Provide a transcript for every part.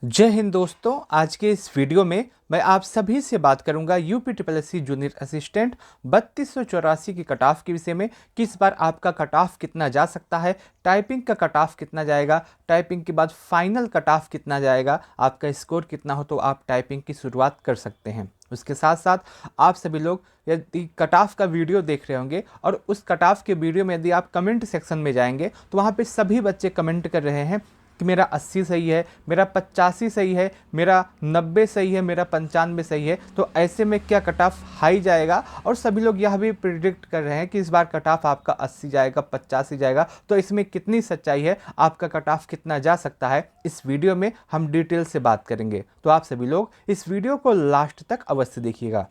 जय हिंद दोस्तों। आज के इस वीडियो में मैं आप सभी से बात करूंगा UP triple S C junior assistant 3284 की कट ऑफ के विषय में कि इस बार आपका कट ऑफ कितना जा सकता है, टाइपिंग का कट ऑफ कितना जाएगा, टाइपिंग के बाद फाइनल कट ऑफ कितना जाएगा, आपका स्कोर कितना हो तो आप टाइपिंग की शुरुआत कर सकते हैं। उसके साथ साथ आप सभी लोग यदि कट ऑफ का वीडियो देख रहे होंगे और उस कट ऑफ के वीडियो में यदि आप कमेंट सेक्शन में जाएंगे तो वहाँ पे सभी बच्चे कमेंट कर रहे हैं कि मेरा 80 सही है, मेरा 85 सही है, मेरा 90 सही है, मेरा 95 सही है। तो ऐसे में क्या कट ऑफ हाई जाएगा? और सभी लोग यह भी प्रिडिक्ट कर रहे हैं कि इस बार कट ऑफ आपका 80 जाएगा, 85 जाएगा। तो इसमें कितनी सच्चाई है, आपका कट ऑफ कितना जा सकता है, इस वीडियो में हम डिटेल से बात करेंगे। तो आप सभी लोग इस वीडियो को लास्ट तक अवश्य देखिएगा।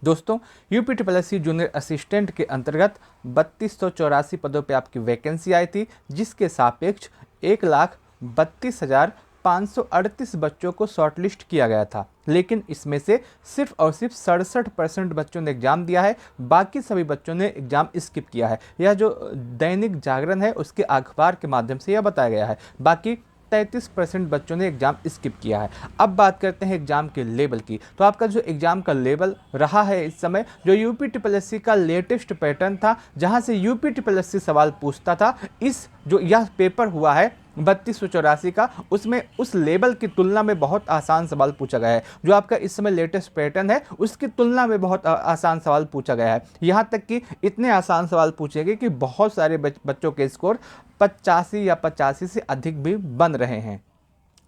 दोस्तों, UP triple S C junior assistant के अंतर्गत 3284 पदों पे आपकी वैकेंसी आई थी, जिसके सापेक्ष 1,32,538 बच्चों को शॉर्टलिस्ट किया गया था। लेकिन इसमें से सिर्फ और सिर्फ 67% बच्चों ने एग्जाम दिया है, बाकी सभी बच्चों ने एग्जाम स्किप किया है। यह जो दैनिक जागरण है उसके अखबार के माध्यम से यह बताया गया है। बाकी 33% बच्चों ने एग्जाम स्किप किया है। अब बात करते हैं एग्जाम के लेवल की। तो आपका जो एग्जाम का लेवल रहा है इस समय, जो यूपी ट्रिपल एस सी का लेटेस्ट पैटर्न था, जहां से यूपी ट्रिपल एस सी सवाल पूछता था, इस जो यह पेपर हुआ है 3284 का, उसमें उस लेवल की तुलना में बहुत आसान सवाल पूछा गया है। जो आपका इस समय लेटेस्ट पैटर्न है उसकी तुलना में बहुत आसान सवाल पूछा गया है। यहाँ तक कि इतने आसान सवाल पूछे गए कि बहुत सारे बच्चों के स्कोर 85 या 85 से अधिक भी बन रहे हैं।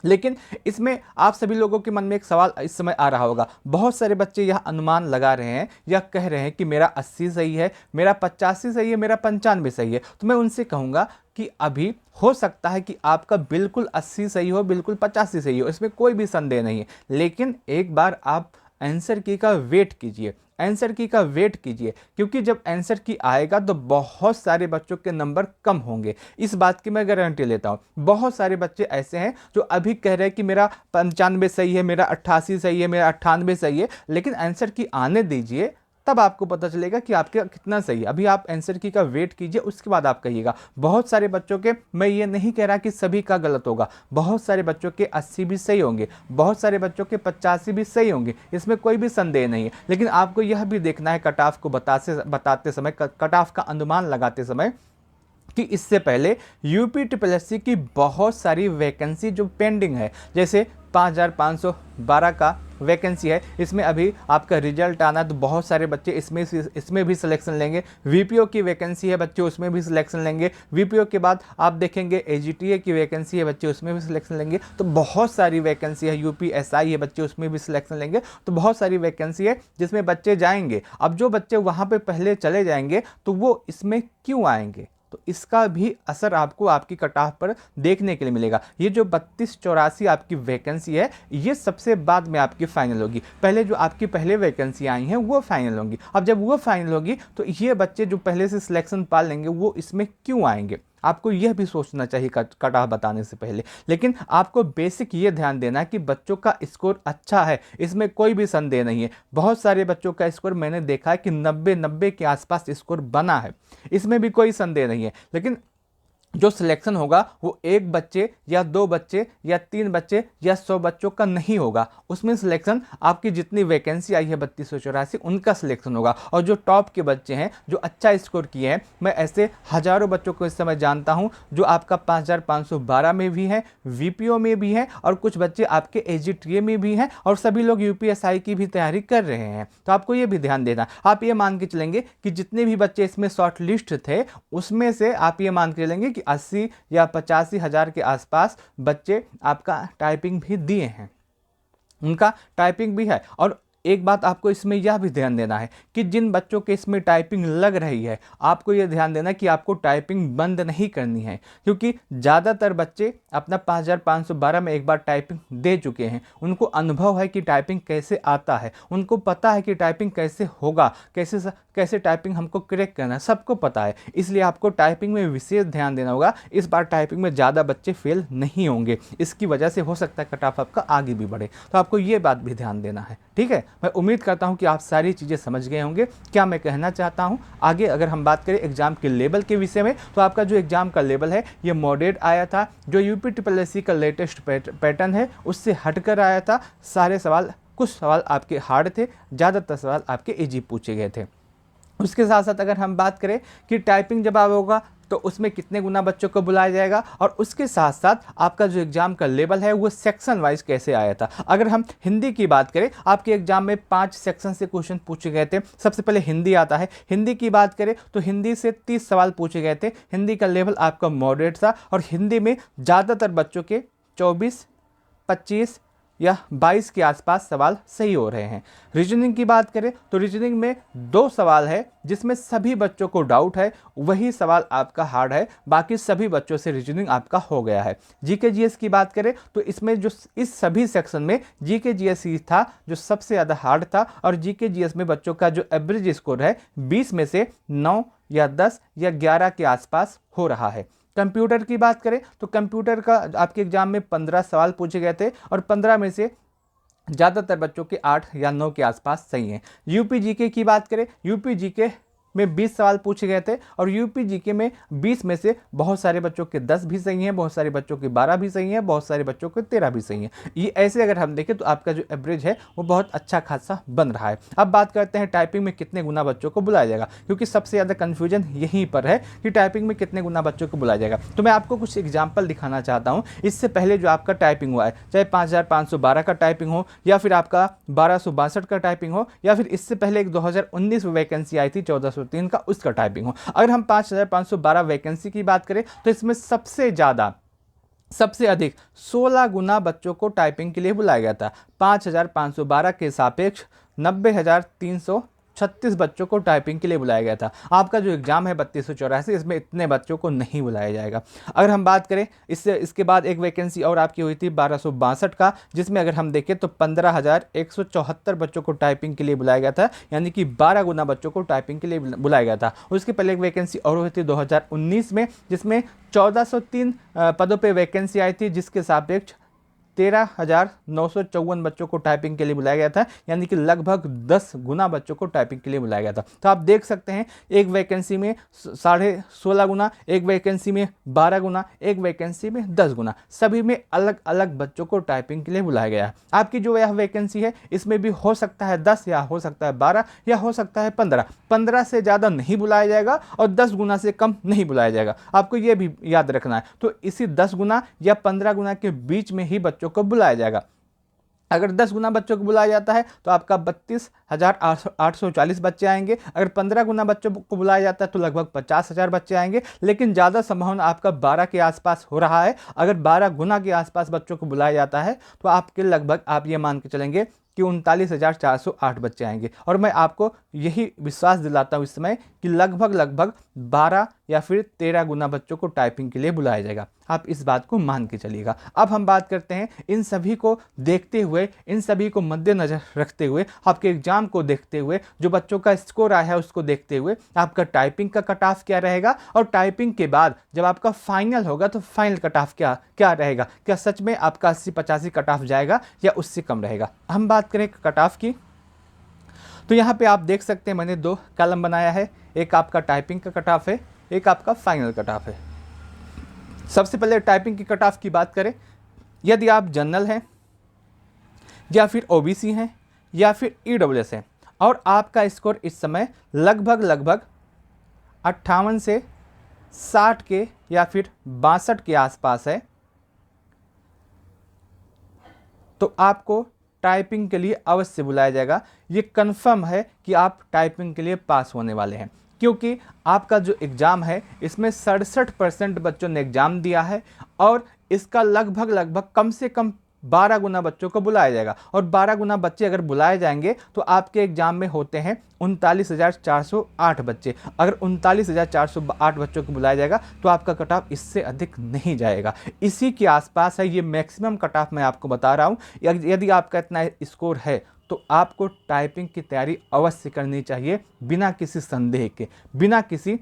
लेकिन इसमें आप सभी लोगों के मन में एक सवाल इस समय आ रहा होगा। बहुत सारे बच्चे यह अनुमान लगा रहे हैं या कह रहे हैं कि मेरा 80 सही है, मेरा 85 सही है, मेरा 95 सही है। तो मैं उनसे कहूँगा कि अभी हो सकता है कि आपका बिल्कुल 80 सही हो, बिल्कुल 85 सही हो, इसमें कोई भी संदेह नहीं है। लेकिन एक बार आप आंसर की का वेट कीजिए, आंसर की का वेट कीजिए, क्योंकि जब आंसर की आएगा तो बहुत सारे बच्चों के नंबर कम होंगे। इस बात की मैं गारंटी लेता हूँ। बहुत सारे बच्चे ऐसे हैं जो अभी कह रहे हैं कि मेरा 95 सही है, मेरा 88 सही है, मेरा 98 सही है, लेकिन आंसर की आने दीजिए, तब आपको पता चलेगा कि आपके कितना सही है। अभी आप आंसर की का वेट कीजिए, उसके बाद आप कहिएगा। बहुत सारे बच्चों के, मैं ये नहीं कह रहा कि सभी का गलत होगा, बहुत सारे बच्चों के 80 भी सही होंगे, बहुत सारे बच्चों के 85 भी सही होंगे, इसमें कोई भी संदेह नहीं है। लेकिन आपको यह भी देखना है कट ऑफ को बताते समय, कट ऑफ का अनुमान लगाते समय, कि इससे पहले यूपी ट्रिपल एस सी की बहुत सारी वैकेंसी जो पेंडिंग है, जैसे 5512 का वैकेंसी है, इसमें अभी आपका रिजल्ट आना, तो बहुत सारे बच्चे इसमें भी सिलेक्शन लेंगे। वीपीओ की वैकेंसी है, बच्चे उसमें भी सिलेक्शन लेंगे। वीपीओ के बाद आप देखेंगे एजीटीए की वैकेंसी है, बच्चे उसमें भी सिलेक्शन लेंगे। तो बहुत सारी वैकेंसी है। यूपीएसआई है, बच्चे उसमें भी सिलेक्शन लेंगे। तो बहुत सारी वैकेंसी है जिसमें बच्चे जाएंगे। अब जो बच्चे वहाँ पर पहले चले जाएंगे तो वो इसमें क्यों आएंगे? तो इसका भी असर आपको आपकी कट ऑफ पर देखने के लिए मिलेगा। ये जो 3284 आपकी वैकेंसी है, ये सबसे बाद में आपकी फाइनल होगी। पहले जो आपकी पहले वैकेंसी आई हैं वो फाइनल होंगी। अब जब वो फाइनल होगी तो ये बच्चे जो पहले से सिलेक्शन पा लेंगे वो इसमें क्यों आएंगे? आपको यह भी सोचना चाहिए कट ऑफ बताने से पहले। लेकिन आपको बेसिक ये ध्यान देना है कि बच्चों का स्कोर अच्छा है, इसमें कोई भी संदेह नहीं है। बहुत सारे बच्चों का स्कोर मैंने देखा है कि 90 के आसपास स्कोर बना है, इसमें भी कोई संदेह नहीं है। लेकिन जो सिलेक्शन होगा वो एक बच्चे या दो बच्चे या तीन बच्चे या 100 बच्चों का नहीं होगा। उसमें सिलेक्शन आपकी जितनी वैकेंसी आई है 3284, उनका सिलेक्शन होगा। और जो टॉप के बच्चे हैं, जो अच्छा स्कोर किए हैं, मैं ऐसे हजारों बच्चों को इस समय जानता हूं जो आपका 5512 में भी हैं, वीपीओ में भी हैं, और कुछ बच्चे आपके एजीटीए में भी हैं, और सभी लोग यूपीएसआई की भी तैयारी कर रहे हैं। तो आपको ये भी ध्यान देना। आप ये मान के चलेंगे कि जितने भी बच्चे इसमें शॉर्ट लिस्ट थे, उसमें से आप ये मान के चलेंगे कि 80 या 85 हजार के आसपास बच्चे आपका टाइपिंग भी दिए हैं, उनका टाइपिंग भी है। और एक बात आपको इसमें यह भी ध्यान देना है कि जिन बच्चों के इसमें टाइपिंग लग रही है, आपको यह ध्यान देना कि आपको टाइपिंग बंद नहीं करनी है, क्योंकि ज़्यादातर बच्चे अपना 5512 में एक बार टाइपिंग दे चुके हैं। उनको अनुभव है कि टाइपिंग कैसे आता है, उनको पता है कि टाइपिंग कैसे होगा, कैसे टाइपिंग हमको क्रैक करना है, सबको पता है। इसलिए आपको टाइपिंग में विशेष ध्यान देना होगा। इस बार टाइपिंग में ज़्यादा बच्चे फेल नहीं होंगे, इसकी वजह से हो सकता है कट ऑफ आपका आगे भी बढ़े। तो आपको ये बात भी ध्यान देना है, ठीक है। मैं उम्मीद करता हूं कि आप सारी चीज़ें समझ गए होंगे क्या मैं कहना चाहता हूं। आगे अगर हम बात करें एग्जाम के लेवल के विषय में, तो आपका जो एग्जाम का लेवल है ये मॉडरेट आया था। जो यूपी का लेटेस्ट पैटर्न है उससे हटकर आया था। सारे सवाल, कुछ सवाल आपके हार्ड थे, ज़्यादातर सवाल आपके इजी पूछे गए थे। उसके साथ साथ अगर हम बात करें कि टाइपिंग जब आप होगा तो उसमें कितने गुना बच्चों को बुलाया जाएगा, और उसके साथ साथ आपका जो एग्जाम का लेवल है वो सेक्शन वाइज कैसे आया था। अगर हम हिंदी की बात करें, आपके एग्जाम में 5 सेक्शन से क्वेश्चन पूछे गए थे। सबसे पहले हिंदी आता है। हिंदी की बात करें तो हिंदी से 30 सवाल पूछे गए थे। हिंदी का लेवल आपका मॉडरेट था, और हिंदी में ज़्यादातर बच्चों के 24, 25 या 22 के आसपास सवाल सही हो रहे हैं। रीजनिंग की बात करें तो रीजनिंग में 2 सवाल है जिसमें सभी बच्चों को डाउट है, वही सवाल आपका हार्ड है, बाकी सभी बच्चों से रीजनिंग आपका हो गया है। जीके जीएस की बात करें तो इसमें जो इस सभी सेक्शन में जीके जीएस ही था जो सबसे ज़्यादा हार्ड था, और जीके जीएस में बच्चों का जो एवरेज स्कोर है 20 में से 9 या 10 या 11 के आसपास हो रहा है। कंप्यूटर की बात करें तो कंप्यूटर का आपके एग्जाम में 15 सवाल पूछे गए थे, और 15 में से ज़्यादातर बच्चों के 8 या 9 के आसपास सही हैं। यूपी जीके की बात करें, यूपी जीके में 20 सवाल पूछे गए थे, और यूपी जीके में 20 में से बहुत सारे बच्चों के 10 भी सही हैं, बहुत सारे बच्चों के 12 भी सही हैं, बहुत सारे बच्चों के 13 भी सही हैं। ये ऐसे अगर हम देखें तो आपका जो एवरेज है वो बहुत अच्छा खासा बन रहा है। अब बात करते हैं टाइपिंग में कितने गुना बच्चों को बुलाया जाएगा, क्योंकि सबसे ज़्यादा कन्फ्यूजन यहीं पर है कि टाइपिंग में कितने गुना बच्चों को बुलाया जाएगा। तो मैं आपको कुछ एग्जाम्पल दिखाना चाहता हूँ। इससे पहले जो आपका टाइपिंग हुआ है, चाहे 5512 का टाइपिंग हो, या फिर आपका 1262 का टाइपिंग हो, या फिर इससे पहले एक 2019 में वैकेंसी आई थी 1403 का, उसका टाइपिंग हो। अगर हम 5512 वैकेंसी की बात करें तो इसमें सबसे अधिक 16 गुना बच्चों को टाइपिंग के लिए बुलाया गया था। 5512 के सापेक्ष 90,336 बच्चों को टाइपिंग के लिए बुलाया गया था। आपका जो एग्जाम है 3284, इसमें इतने बच्चों को नहीं बुलाया जाएगा। अगर हम बात करें इसके बाद एक वैकेंसी और आपकी हुई थी 1262 का, जिसमें अगर हम देखें तो 15,174 बच्चों को टाइपिंग के लिए बुलाया गया था, यानी कि 12 गुना बच्चों को टाइपिंग के लिए बुलाया गया था। उसके पहले एक वैकेंसी और हुई थी 2019 में, जिसमें 1403 पदों पर वैकेंसी आई थी, जिसके सापेक्ष 13,954 बच्चों को टाइपिंग के लिए बुलाया गया था, यानी कि लगभग 10 गुना बच्चों को टाइपिंग के लिए बुलाया गया था। तो आप देख सकते हैं एक वैकेंसी में 16.5 गुना, एक वैकेंसी में 12 गुना, एक वैकेंसी में 10 गुना, सभी में अलग अलग बच्चों को टाइपिंग के लिए बुलाया गया है। आपकी जो यह वैकेंसी है इसमें भी हो सकता है 10 या हो सकता है 12 या हो सकता है 15 से ज़्यादा नहीं बुलाया जाएगा, और 10 गुना से कम नहीं बुलाया जाएगा। आपको ये भी याद रखना है। तो इसी 10 गुना या 15 गुना के बीच में ही बच्चों को बुलाया जाएगा। अगर 10 गुना बच्चों को बुलाया जाता है तो आपका 32,840 बच्चे आएंगे। अगर 15 गुना बच्चों को बुलाया जाता है तो लगभग 50,000 बच्चे आएंगे, लेकिन ज़्यादा संभावना आपका 12 के आसपास हो रहा है। अगर 12 गुना के आसपास बच्चों को बुलाया जाता है तो आपके लगभग आप ये मान के चलेंगे कि 39,408 बच्चे आएंगे। और मैं आपको यही विश्वास दिलाता हूँ इस समय कि लगभग 12 या फिर 13 गुना बच्चों को टाइपिंग के लिए बुलाया जाएगा। आप इस बात को मान के चलिएगा। अब हम बात करते हैं इन सभी को देखते हुए, इन सभी को मद्देनजर रखते हुए, आपके एग्जाम को देखते हुए, जो बच्चों का स्कोर आया है उसको देखते हुए आपका टाइपिंग का कट ऑफ क्या रहेगा, और टाइपिंग के बाद जब आपका फाइनल होगा तो फाइनल कट ऑफ क्या रहेगा। क्या सच में आपका 80-85 कट ऑफ जाएगा या उससे कम रहेगा। हम बात करें कट ऑफ की, तो यहाँ पे आप देख सकते हैं मैंने 2 कॉलम बनाया है। एक आपका टाइपिंग का कट ऑफ है, एक आपका फाइनल कट ऑफ है। सबसे पहले टाइपिंग की कट ऑफ की बात करें, यदि आप जनरल हैं या फिर ओबीसी हैं या फिर ईडब्ल्यूएस हैं, और आपका स्कोर इस समय लगभग 58 से 60 के या फिर 62 के आसपास है, तो आपको टाइपिंग के लिए अवश्य बुलाया जाएगा। ये कंफर्म है कि आप टाइपिंग के लिए पास होने वाले हैं, क्योंकि आपका जो एग्ज़ाम है इसमें 67% बच्चों ने एग्ज़ाम दिया है, और इसका लगभग कम से कम 12 गुना बच्चों को बुलाया जाएगा। और 12 गुना बच्चे अगर बुलाए जाएंगे तो आपके एग्जाम में होते हैं 39,408 बच्चे। अगर 39,408 बच्चों को बुलाया जाएगा तो आपका कट ऑफ इससे अधिक नहीं जाएगा, इसी के आसपास है। ये मैक्सिमम कट ऑफ मैं आपको बता रहा हूँ। यदि आपका इतना स्कोर है तो आपको टाइपिंग की तैयारी अवश्य करनी चाहिए, बिना किसी संदेह के, बिना किसी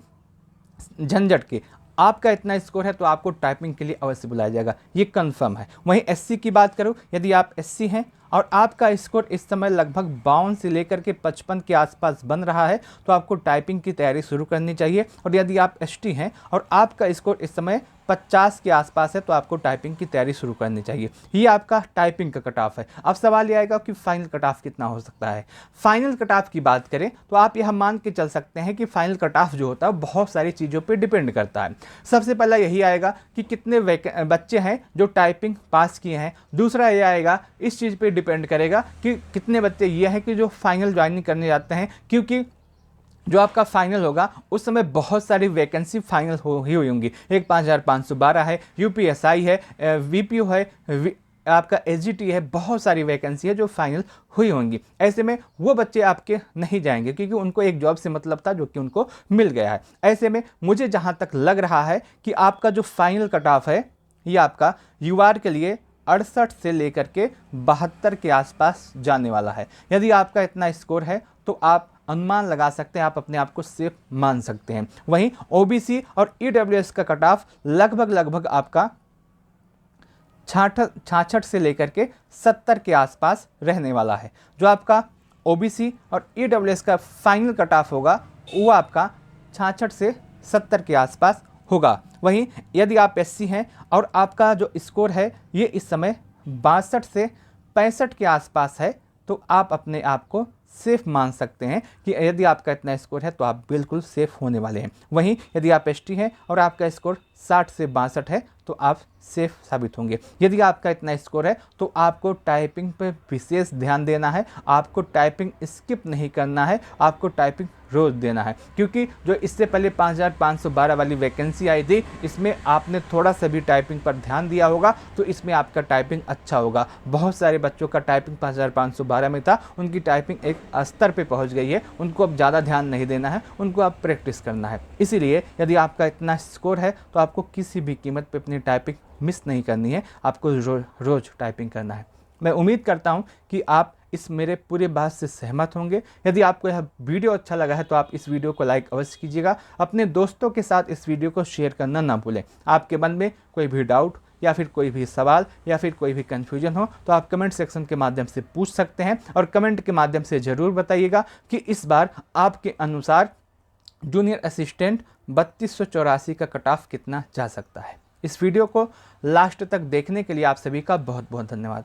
झंझट के। आपका इतना स्कोर है तो आपको टाइपिंग के लिए अवश्य बुलाया जाएगा, ये कंफर्म है। वहीं एससी की बात करूं, यदि आप एससी हैं और आपका स्कोर इस समय लगभग 52 से लेकर के 55 के आसपास बन रहा है, तो आपको टाइपिंग की तैयारी शुरू करनी चाहिए। और यदि आप एसटी हैं और आपका स्कोर इस समय 50 के आसपास है, तो आपको टाइपिंग की तैयारी शुरू करनी चाहिए। ये आपका टाइपिंग का कट ऑफ है। अब सवाल ये आएगा कि फाइनल कट ऑफ कितना हो सकता है। फाइनल कट ऑफ की बात करें तो आप यह मान के चल सकते हैं कि फाइनल कट ऑफ जो होता है बहुत सारी चीज़ों पे डिपेंड करता है। सबसे पहला यही आएगा कि कितने बच्चे हैं जो टाइपिंग पास किए हैं। दूसरा ये आएगा, इस चीज़ पे डिपेंड करेगा कि कितने बच्चे ये हैं कि जो फाइनल ज्वाइनिंग करने जाते हैं, क्योंकि जो आपका फाइनल होगा उस समय बहुत सारी वैकेंसी फाइनल हुई होंगी। एक 5512 है, यूपीएसआई है, वीपीओ है, आपका एसजीटी है, बहुत सारी वैकेंसी है जो फाइनल हुई होंगी। ऐसे में वो बच्चे आपके नहीं जाएंगे क्योंकि उनको एक जॉब से मतलब था जो कि उनको मिल गया है। ऐसे में मुझे जहाँ तक लग रहा है कि आपका जो फाइनल कट ऑफ है ये आपका यूआर के लिए 68 से लेकर के 72 के आसपास जाने वाला है। यदि आपका इतना स्कोर है तो आप अनुमान लगा सकते हैं, आप अपने आप को सेफ मान सकते हैं। वहीं ओबीसी और ईडब्ल्यूएस का कट ऑफ लगभग आपका 66 से लेकर के 70 के आसपास रहने वाला है। जो आपका ओबीसी और ईडब्ल्यूएस का फाइनल कट ऑफ होगा वो आपका 66 से 70 के आसपास होगा। वहीं यदि आप एससी हैं और आपका जो स्कोर है ये इस समय 62 से 65 के आसपास है, तो आप अपने आप को सेफ मान सकते हैं कि यदि आपका इतना स्कोर है तो आप बिल्कुल सेफ होने वाले हैं। वहीं यदि आप एसटी हैं और आपका स्कोर 60 से 62 है तो आप सेफ साबित होंगे। यदि आपका इतना स्कोर है तो आपको टाइपिंग पर विशेष ध्यान देना है, आपको टाइपिंग स्किप नहीं करना है, आपको टाइपिंग रोज देना है। क्योंकि जो इससे पहले 5512 वाली वैकेंसी आई थी, इसमें आपने थोड़ा सा भी टाइपिंग पर ध्यान दिया होगा तो इसमें आपका टाइपिंग अच्छा होगा। बहुत सारे बच्चों का टाइपिंग 5512 में था, उनकी टाइपिंग एक स्तर पे पहुंच गई है, उनको अब ज़्यादा ध्यान नहीं देना है, उनको अब प्रैक्टिस करना है। इसीलिए यदि आपका इतना स्कोर है तो आपको किसी भी कीमत पर अपनी टाइपिंग मिस नहीं करनी है, आपको रोज टाइपिंग करना है। मैं उम्मीद करता हूं कि आप इस मेरे पूरे बात से सहमत होंगे। यदि आपको यह वीडियो अच्छा लगा है तो आप इस वीडियो को लाइक अवश्य कीजिएगा। अपने दोस्तों के साथ इस वीडियो को शेयर करना ना भूलें। आपके मन में कोई भी डाउट या फिर कोई भी सवाल या फिर कोई भी कन्फ्यूजन हो तो आप कमेंट सेक्शन के माध्यम से पूछ सकते हैं, और कमेंट के माध्यम से ज़रूर बताइएगा कि इस बार आपके अनुसार जूनियर असिस्टेंट 3284 का कट ऑफ कितना जा सकता है। इस वीडियो को लास्ट तक देखने के लिए आप सभी का बहुत बहुत धन्यवाद।